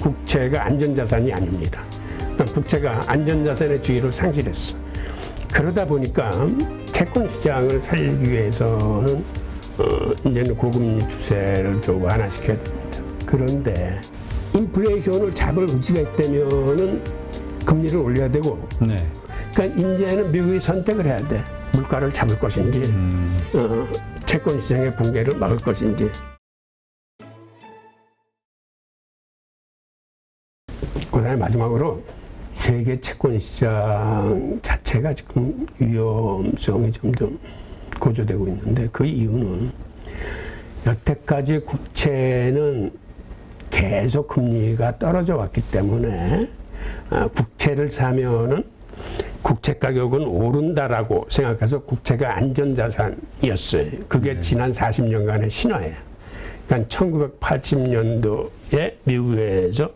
국채가 안전자산이 아닙니다. 그러니까 국채가 안전자산의 주의를 상실했어. 그러다 보니까 채권 시장을 살리기 위해서는 이제는 고금리 추세를 좀 완화시켜야 됩니다. 그런데 인플레이션을 잡을 의지가 있다면은 금리를 올려야 되고, 네. 그러니까 이제는 미국이 선택을 해야 돼. 물가를 잡을 것인지, 채권 시장의 붕괴를 막을 것인지. 그다음에 마지막으로 세계 채권 시장 자체가 지금 위험성이 점점 고조되고 있는데, 그 이유는 여태까지 국채는 계속 금리가 떨어져 왔기 때문에 국채를 사면은 국채 가격은 오른다라고 생각해서 국채가 안전자산이었어요. 그게 지난 40년간의 신화예요. 그러니까 1980년도에 미국에서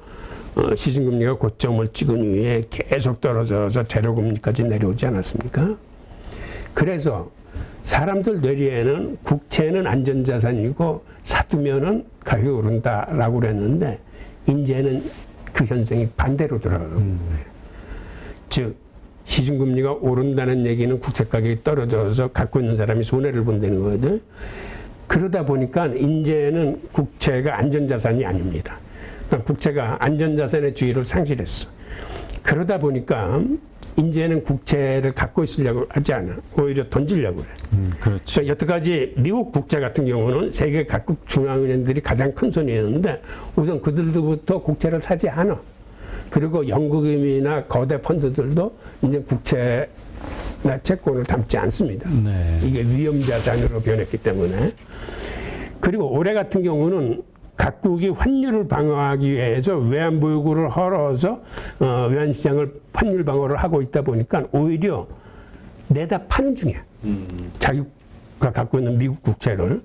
시중금리가 고점을 찍은 이후에 계속 떨어져서 제로금리까지 내려오지 않았습니까? 그래서 사람들 뇌리에는 국채는 안전자산이고 사두면은 가격이 오른다라고 그랬는데, 이제는 그 현상이 반대로 돌아가는 거예요. 즉, 시중금리가 오른다는 얘기는 국채 가격이 떨어져서 갖고 있는 사람이 손해를 본다는 거거든. 그러다 보니까 이제는 국채가 안전자산이 아닙니다. 그러니까 국채가 안전자산의 주의를 상실했어. 그러다 보니까 이제는 국채를 갖고 있으려고 하지 않아. 오히려 던지려고 그래. 그렇죠. 그러니까 여태까지 미국 국채 같은 경우는 세계 각국 중앙은행들이 가장 큰 손이었는데, 우선 그들도부터 국채를 사지 않아. 그리고 연구금이나 거대 펀드들도 이제 국채나 채권을 담지 않습니다. 네. 이게 위험자산으로 변했기 때문에. 그리고 올해 같은 경우는 각국이 환율을 방어하기 위해서 외환보유고를 헐어서 외환시장을 환율 방어를 하고 있다 보니까 오히려 내다 파는 중이야. 자기가 갖고 있는 미국 국채를.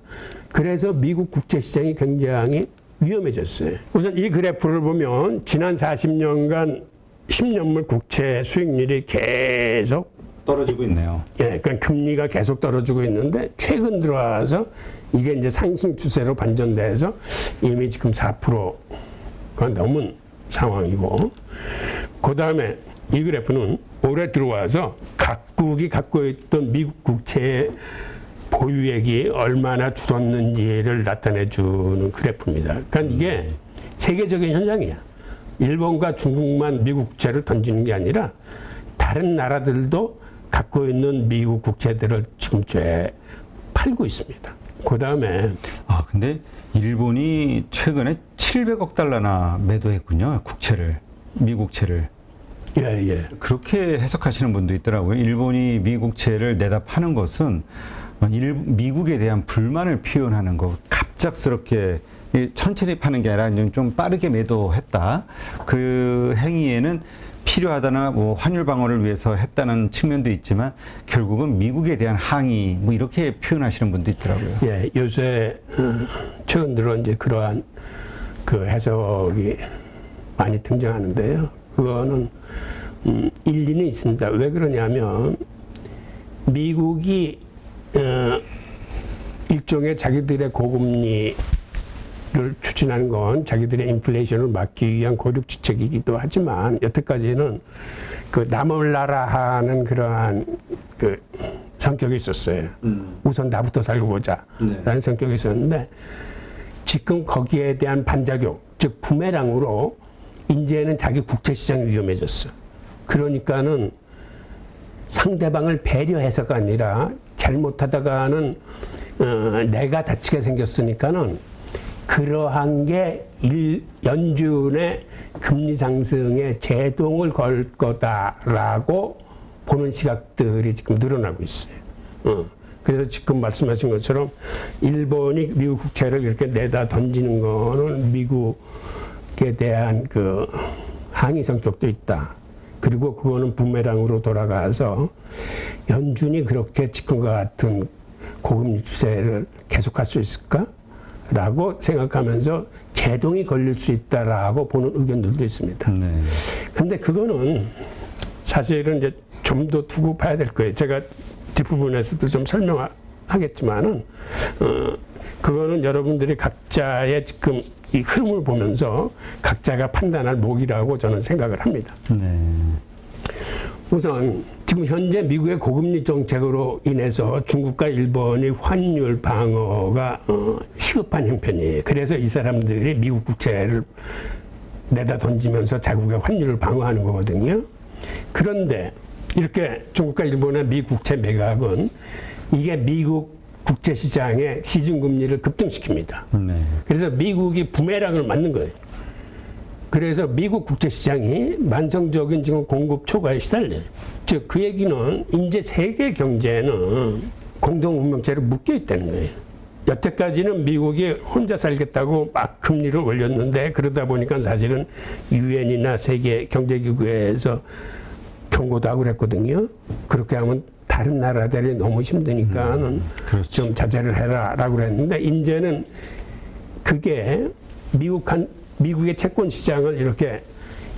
그래서 미국 국채 시장이 굉장히 위험해졌어요. 우선 이 그래프를 보면 지난 40년간 10년물 국채 수익률이 계속 떨어지고 있네요. 예, 그러니까 금리가 계속 떨어지고 있는데, 최근 들어와서 이게 이제 상승 추세로 반전돼서 이미 지금 4%가 넘은 상황이고, 그 다음에 이 그래프는 올해 들어와서 각국이 갖고 있던 미국 국채의 보유액이 얼마나 줄었는지를 나타내주는 그래프입니다. 그러니까 이게 세계적인 현상이야. 일본과 중국만 미국 국채를 던지는 게 아니라 다른 나라들도 갖고 있는 미국 국채들을 지금쯤에 팔고 있습니다. 그 다음에 근데 일본이 최근에 700억 달러나 매도했군요. 국채를, 미국채를. 예. 그렇게 해석하시는 분도 있더라고요. 일본이 미국채를 내다 파는 것은 미국에 대한 불만을 표현하는 거, 갑작스럽게 천천히 파는 게 아니라 좀 빠르게 매도했다. 그 행위에는 필요하다나 뭐 환율 방어를 위해서 했다는 측면도 있지만, 결국은 미국에 대한 항의 뭐 이렇게 표현하시는 분도 있더라고요. 예, 요새 최근 들어 이제 그러한 그 해석이 많이 등장하는데요. 그거는 일리는 있습니다. 왜 그러냐면 미국이 일종의 자기들의 고금리를 추진하는 건 자기들의 인플레이션을 막기 위한 고륙지책이기도 하지만, 여태까지는 그 남을나라 하는 그러한 그 성격이 있었어요. 우선 나부터 살고 보자 라는 성격이 있었는데, 지금 거기에 대한 반작용, 즉 부메랑으로 이제는 자기 국채시장이 위험해졌어. 그러니까는 상대방을 배려해서가 아니라 잘못하다가는 내가 다치게 생겼으니까는 그러한 게 연준의 금리 상승에 제동을 걸 거다라고 보는 시각들이 지금 늘어나고 있어요. 그래서 지금 말씀하신 것처럼 일본이 미국 국채를 이렇게 내다 던지는 거는 미국에 대한 그 항의 성격도 있다. 그리고 그거는 부메랑으로 돌아가서 연준이 그렇게 지금과 같은 고금리 추세를 계속할 수 있을까? 라고 생각하면서 제동이 걸릴 수 있다라고 보는 의견들도 있습니다. 근데 그거는 사실은 이제 좀 더 두고 봐야 될 거예요. 제가 뒷부분에서도 좀 설명하겠지만은, 그거는 여러분들이 각자의 지금 이 흐름을 보면서 각자가 판단할 목이라고 저는 생각을 합니다. 네. 우선 지금 현재 미국의 고금리 정책으로 인해서 중국과 일본이 환율 방어가 시급한 형편이에요. 그래서 이 사람들이 미국 국채를 내다 던지면서 자국의 환율을 방어하는 거거든요. 그런데 이렇게 중국과 일본의 미국 국채 매각은 이게 미국 국제 시장의 시중금리를 급등시킵니다. 네. 그래서 미국이 부메랑을 맞는 거예요. 그래서 미국 국제 시장이 만성적인 지금 공급 초과에 시달려요. 즉 그 얘기는 이제 세계 경제는 공동 운명체로 묶여 있다는 거예요. 여태까지는 미국이 혼자 살겠다고 막 금리를 올렸는데 그러다 보니까 사실은 유엔이나 세계 경제기구에서 경고도 하고 그랬거든요. 그렇게 하면 다른 나라들이 너무 힘드니까는 그렇죠. 좀 자제를 해라라고 그랬는데 이제는 그게 미국의 채권 시장을 이렇게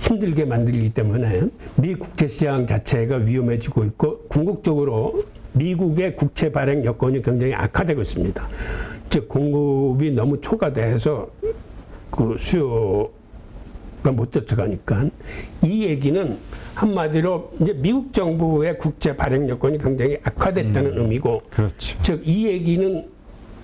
힘들게 만들기 때문에 미 국제 시장 자체가 위험해지고 있고 궁극적으로 미국의 국채 발행 여건이 굉장히 악화되고 있습니다. 즉 공급이 너무 초과돼서 그 수요가 못 쫓아가니까 이 얘기는 한마디로 이제 미국 정부의 국채 발행 여건이 굉장히 악화됐다는 의미고, 그렇죠. 즉 이 얘기는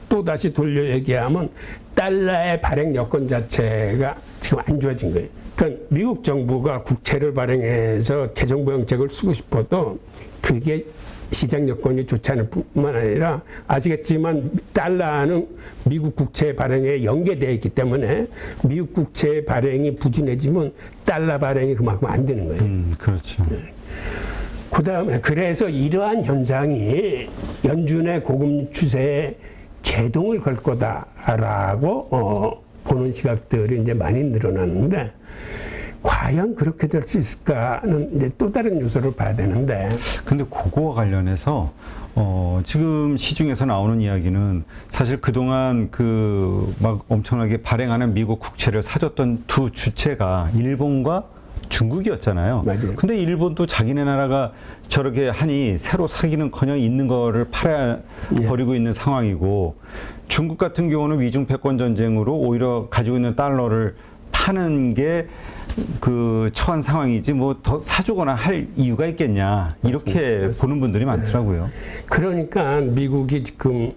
또 다시 돌려 얘기하면 달러의 발행 여건 자체가 지금 안 좋아진 거예요. 그러니까 미국 정부가 국채를 발행해서 재정부 정책을 쓰고 싶어도 그게 시장 여건이 좋지 않을 뿐만 아니라 아시겠지만 달러는 미국 국채 발행에 연계되어 있기 때문에 미국 국채 발행이 부진해지면 달러 발행이 그만큼 안 되는 거예요. 그렇죠. 그다음에 그래서 이러한 현상이 연준의 고금리 추세에 제동을 걸 거다라고 보는 시각들이 이제 많이 늘어났는데 과연 그렇게 될 수 있을까는 이제 또 다른 요소를 봐야 되는데. 근데 그거와 관련해서 지금 시중에서 나오는 이야기는 사실 그동안 그 막 엄청나게 발행하는 미국 국채를 사줬던 두 주체가 일본과 중국이었잖아요. 맞아요. 근데 일본도 자기네 나라가 저렇게 하니 새로 사기는커녕 있는 거를 팔아 버리고 있는 상황이고, 중국 같은 경우는 위중 패권 전쟁으로 오히려 가지고 있는 달러를 파는 게 그 처한 상황이지 뭐 더 사주거나 할 이유가 있겠냐, 이렇게 맞습니다. 보는 분들이 많더라고요. 그러니까 미국이 지금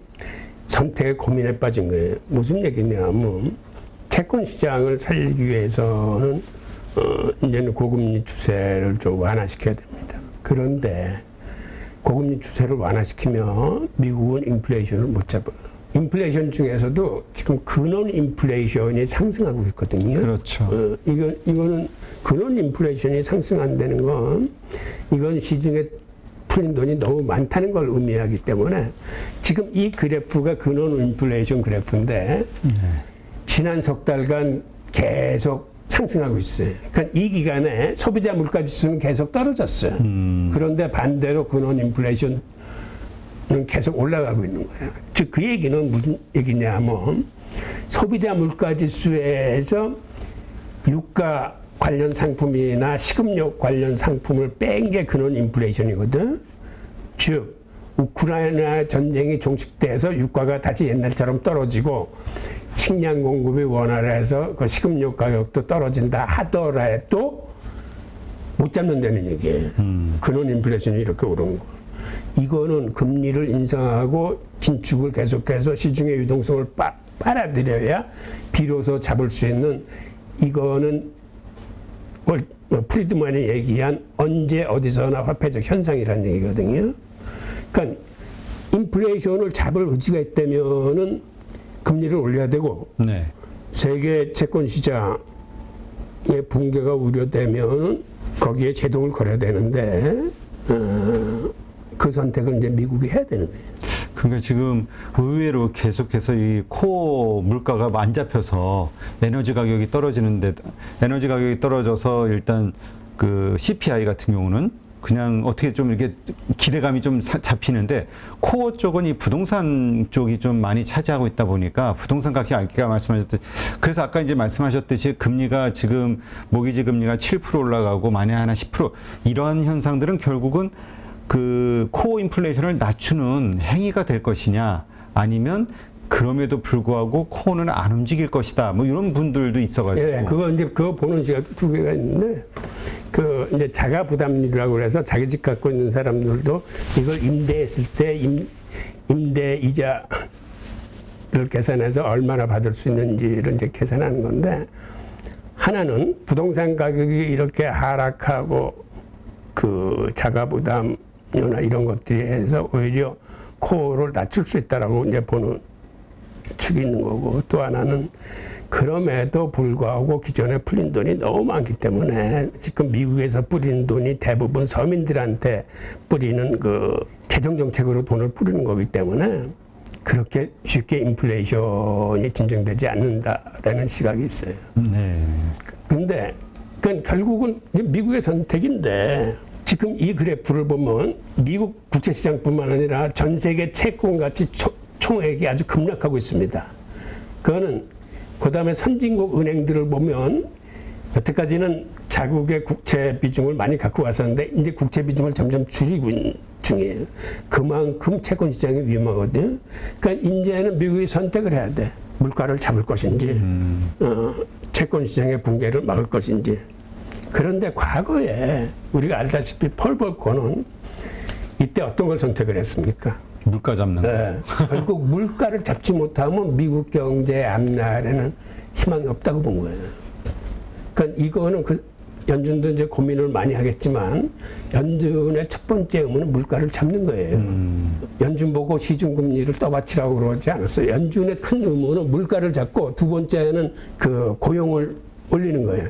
선택의 고민에 빠진 거예요. 무슨 얘기냐면 채권 시장을 살리기 위해서는 이제는 고금리 추세를 좀 완화시켜야 됩니다. 그런데 고금리 추세를 완화시키면 미국은 인플레이션을 못 잡아요. 인플레이션 중에서도 지금 근원 인플레이션이 상승하고 있거든요. 그렇죠. 이거는 근원 인플레이션이 상승한다는 건 이건 시중에 풀린 돈이 너무 많다는 걸 의미하기 때문에 지금 이 그래프가 근원 인플레이션 그래프인데 지난 석 달간 계속 상승하고 있어요. 그러니까 이 기간에 소비자 물가 지수는 계속 떨어졌어요. 그런데 반대로 근원 인플레이션 계속 올라가고 있는 거예요. 즉 그 얘기는 무슨 얘기냐면 소비자 물가 지수에서 유가 관련 상품이나 식음료 관련 상품을 뺀 게 근원 인플레이션이거든. 즉 우크라이나 전쟁이 종식돼서 유가가 다시 옛날처럼 떨어지고 식량 공급이 원활해서 그 식음료 가격도 떨어진다 하더라도 못 잡는다는 얘기예요. 근원 인플레이션이 이렇게 오른 거. 이거는 금리를 인상하고 긴축을 계속해서 시중의 유동성을 빨아들여야 비로소 잡을 수 있는, 이거는 프리드만이 얘기한 언제 어디서나 화폐적 현상이라는 얘기거든요. 그러니까 인플레이션을 잡을 의지가 있다면은 금리를 올려야 되고, 네. 세계 채권 시장의 붕괴가 우려되면 거기에 제동을 걸어야 되는데 그 선택을 이제 미국이 해야 되는 거예요. 그러니까 지금 의외로 계속해서 이 코어 물가가 안 잡혀서 에너지 가격이 떨어지는데, 에너지 가격이 떨어져서 일단 그 CPI 같은 경우는 그냥 어떻게 좀 이렇게 기대감이 좀 잡히는데, 코어 쪽은 이 부동산 쪽이 좀 많이 차지하고 있다 보니까 부동산 가격이 아까 말씀하셨듯이, 그래서 아까 이제 말씀하셨듯이 금리가 지금 모기지 금리가 7% 올라가고 만에 하나 10% 이러한 현상들은 결국은 그 코어 인플레이션을 낮추는 행위가 될 것이냐, 아니면 그럼에도 불구하고 코어는 안 움직일 것이다. 뭐 이런 분들도 있어가지고. 예, 그거 보는 시각도 두 개가 있는데, 그 이제 자가 부담률이라고 그래서 자기 집 갖고 있는 사람들도 이걸 임대했을 때 임대 이자를 계산해서 얼마나 받을 수 있는지를 이제 계산하는 건데, 하나는 부동산 가격이 이렇게 하락하고 그 자가 부담료나 이런 것들이 해서 오히려 코어를 낮출 수 있다라고 이제 보는 축이 있는 거고, 또 하나는 그럼에도 불구하고 기존에 풀린 돈이 너무 많기 때문에 지금 미국에서 뿌리는 돈이 대부분 서민들한테 뿌리는 그 재정 정책으로 돈을 뿌리는 거기 때문에 그렇게 쉽게 인플레이션이 진정되지 않는다라는 시각이 있어요. 네. 근데 그건 결국은 미국의 선택인데, 지금 이 그래프를 보면 미국 국제시장뿐만 아니라 전 세계 채권 가치 총액이 아주 급락하고 있습니다. 그거는 그다음에 선진국 은행들을 보면 여태까지는 자국의 국채 비중을 많이 갖고 왔었는데 이제 국채 비중을 점점 줄이고 있는 중이에요. 그만큼 채권 시장이 위험하거든요. 그러니까 이제는 미국이 선택을 해야 돼. 물가를 잡을 것인지, 채권 시장의 붕괴를 막을 것인지. 그런데 과거에 우리가 알다시피 폴 볼커는 이때 어떤 걸 선택을 했습니까? 물가 잡는 거. 네. 결국 물가를 잡지 못하면 미국 경제 앞날에는 희망이 없다고 본 거예요. 그러니까 이거는 연준도 이제 고민을 많이 하겠지만 연준의 첫 번째 의무는 물가를 잡는 거예요. 연준 보고 시중금리를 떠받치라고 그러지 않았어요. 연준의 큰 의무는 물가를 잡고 두 번째는 그 고용을 올리는 거예요.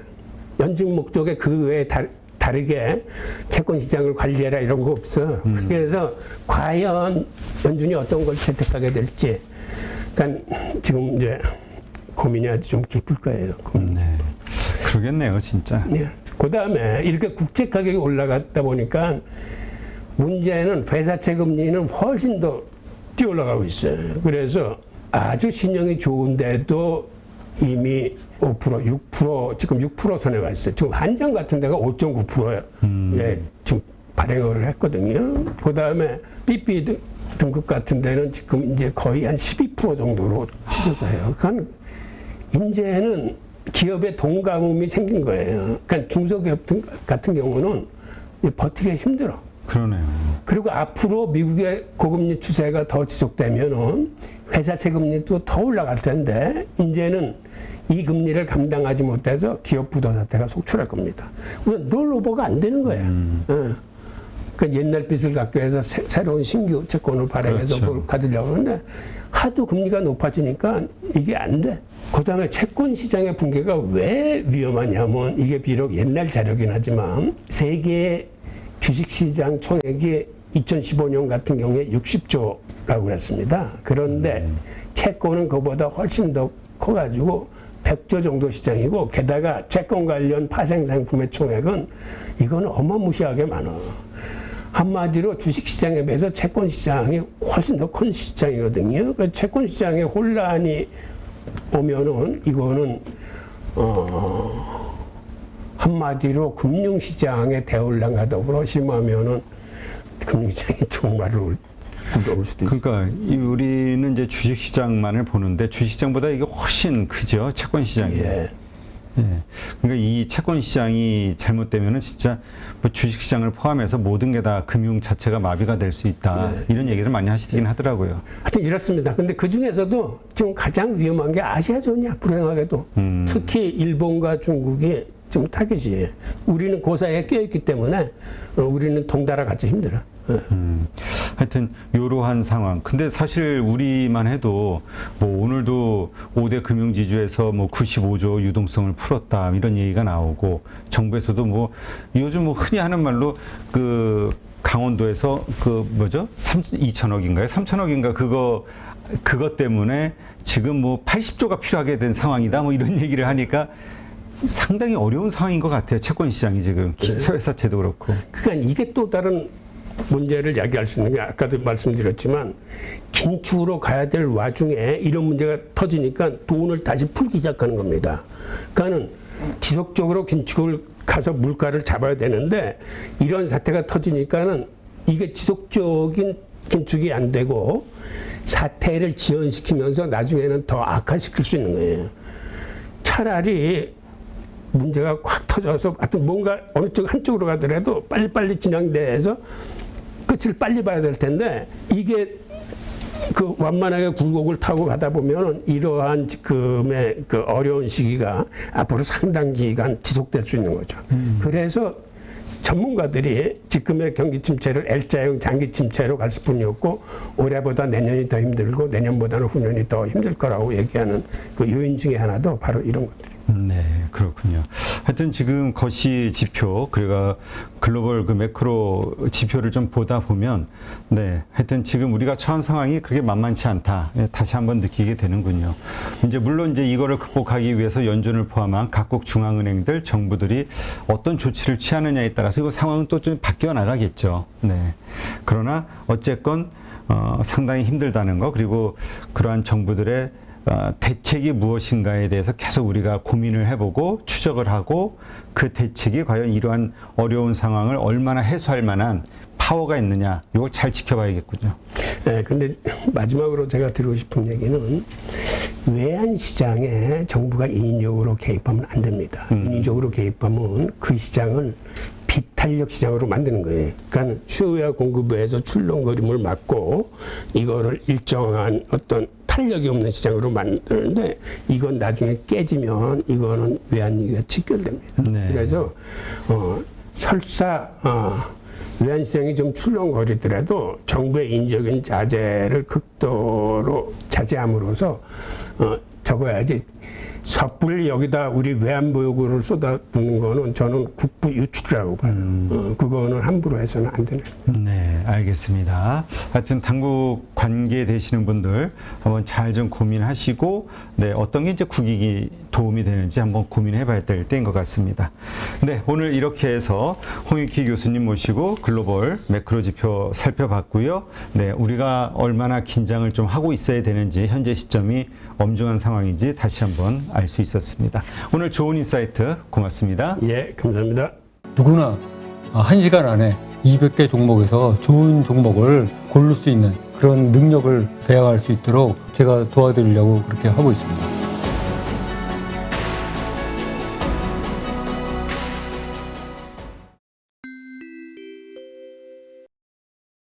연준 목적에 그 외에 다르게 채권 시장을 관리해라 이런 거 없어. 그래서 과연 연준이 어떤 걸 채택하게 될지, 그러니까 지금 이제 고민이 아주 좀 깊을 거예요. 네. 그러겠네요, 진짜. 네. 그 다음에 이렇게 국채 가격이 올라갔다 보니까 문제는 회사채 금리는 훨씬 더 뛰어 올라가고 있어요. 그래서 아주 신용이 좋은데도 이미 5%, 6%, 지금 6% 선에 와 있어요. 지금 한정 같은 데가 5.9%에 지금 발행을 했거든요. 그 다음에 BB 등급 같은 데는 지금 이제 거의 한 12% 정도로 치솟아 해요. 그러니까 이제는 기업의 동감음이 생긴 거예요. 그러니까 중소기업 같은 경우는 버티기 힘들어. 그러네요. 그리고 앞으로 미국의 고금리 추세가 더 지속되면은 회사채 금리도 더 올라갈 텐데, 이제는 이 금리를 감당하지 못해서 기업 부도 사태가 속출할 겁니다. 우선 롤오버가 안 되는 거예요. 그러니까 옛날 빚을 갖고 해서 새로운 신규 채권을 발행해서 그렇죠. 그걸 가지려고 하는데 하도 금리가 높아지니까 이게 안 돼. 그 다음에 채권 시장의 붕괴가 왜 위험하냐면, 이게 비록 옛날 자료긴 하지만 세계 주식시장 총액이 2015년 같은 경우에 60조라고 그랬습니다. 그런데 채권은 그보다 훨씬 더 커가지고 100조 정도 시장이고, 게다가 채권 관련 파생 상품의 총액은 이거는 어마무시하게 많아. 한마디로 주식시장에 비해서 채권시장이 훨씬 더 큰 시장이거든요. 그래서 채권시장에 혼란이 오면은 이거는 한마디로 금융시장의 대혼란과 더불어 심하면은 금융시장이 정말로 올 수도 있어요. 그러니까 우리는 이제 주식시장만을 보는데 주식시장보다 이게 훨씬 크죠, 채권시장이. 예. 예. 그러니까 이 채권시장이 잘못되면은 진짜 뭐 주식시장을 포함해서 모든 게 다 금융 자체가 마비가 될 수 있다. 이런 얘기를 많이 하시긴 하더라고요. 하여튼 이렇습니다. 근데 그 중에서도 지금 가장 위험한 게 아시아존이야, 불행하게도. 특히 일본과 중국이 좀 타깃이에요. 우리는 그 사이에 껴있기 때문에 우리는 동달아 같이 힘들어. 하여튼 이러한 상황. 근데 사실 우리만 해도 뭐 오늘도 5대 금융지주에서 뭐 95조 유동성을 풀었다 이런 얘기가 나오고, 정부에서도 뭐 요즘 뭐 흔히 하는 말로 그 강원도에서 그 뭐죠? 2천억인가요? 3천억인가 그것 때문에 지금 뭐 80조가 필요하게 된 상황이다 뭐 이런 얘기를 하니까 상당히 어려운 상황인 것 같아요. 채권 시장이 지금 회사채도 그렇고. 그러니까 이게 또 다른 문제를 야기할 수 있는 게, 아까도 말씀드렸지만 긴축으로 가야 될 와중에 이런 문제가 터지니까 돈을 다시 풀기 시작하는 겁니다. 그러니까는 지속적으로 긴축을 가서 물가를 잡아야 되는데 이런 사태가 터지니까는 이게 지속적인 긴축이 안 되고 사태를 지연시키면서 나중에는 더 악화시킬 수 있는 거예요. 차라리 문제가 확 터져서 하여튼 뭔가 어느 쪽 한쪽으로 가더라도 빨리빨리 진행돼서 끝을 빨리 봐야 될 텐데 이게 그 완만하게 굴곡을 타고 가다 보면은 이러한 지금의 그 어려운 시기가 앞으로 상당 기간 지속될 수 있는 거죠. 그래서 전문가들이 지금의 경기 침체를 L자형 장기 침체로 갈 수뿐이었고 올해보다 내년이 더 힘들고 내년보다는 후년이 더 힘들 거라고 얘기하는 그 요인 중에 하나도 바로 이런 것들이에요. 네, 그렇군요. 하여튼 지금 거시 지표, 그리고 글로벌 그 매크로 지표를 좀 보다 보면, 네, 하여튼 지금 우리가 처한 상황이 그렇게 만만치 않다. 네, 다시 한번 느끼게 되는군요. 이제 물론 이제 이거를 극복하기 위해서 연준을 포함한 각국 중앙은행들, 정부들이 어떤 조치를 취하느냐에 따라서 이거 상황은 또 좀 바뀌어 나가겠죠. 네. 그러나 어쨌건 상당히 힘들다는 거, 그리고 그러한 정부들의 대책이 무엇인가에 대해서 계속 우리가 고민을 해보고 추적을 하고 그 대책이 과연 이러한 어려운 상황을 얼마나 해소할 만한 파워가 있느냐, 이걸 잘 지켜봐야겠군요. 네, 근데 마지막으로 제가 드리고 싶은 얘기는 외환 시장에 정부가 인위적으로 개입하면 안 됩니다. 인위적으로 개입하면 그 시장을 비탄력 시장으로 만드는 거예요. 그러니까 수요와 공급에서 출렁거림을 막고 이거를 일정한 어떤 탄력이 없는 시장으로 만드는데 이건 나중에 깨지면 이거는 외환위기가 직결됩니다. 네. 그래서 설사 외환시장이 좀 출렁거리더라도 정부의 인적인 자재를 극도로 자제함으로써 적어야지 섣불리 여기다 우리 외환보유고를 쏟아붓는 거는 저는 국부 유출이라고 봐요. 그거는 함부로 해서는 안 되는. 네, 알겠습니다. 하여튼 당국 관계 되시는 분들 한번 잘 좀 고민하시고, 네, 어떤 게 이제 국익이 도움이 되는지 한번 고민해 봐야 될 때인 것 같습니다. 네, 오늘 이렇게 해서 홍익희 교수님 모시고 글로벌 매크로 지표 살펴봤고요. 네, 우리가 얼마나 긴장을 좀 하고 있어야 되는지, 현재 시점이 엄중한 상황인지 다시 한번 알 수 있었습니다. 오늘 좋은 인사이트 고맙습니다. 예, 감사합니다. 누구나 1시간 안에 200개 종목에서 좋은 종목을 고를 수 있는 그런 능력을 배양할 수 있도록 제가 도와드리려고 그렇게 하고 있습니다.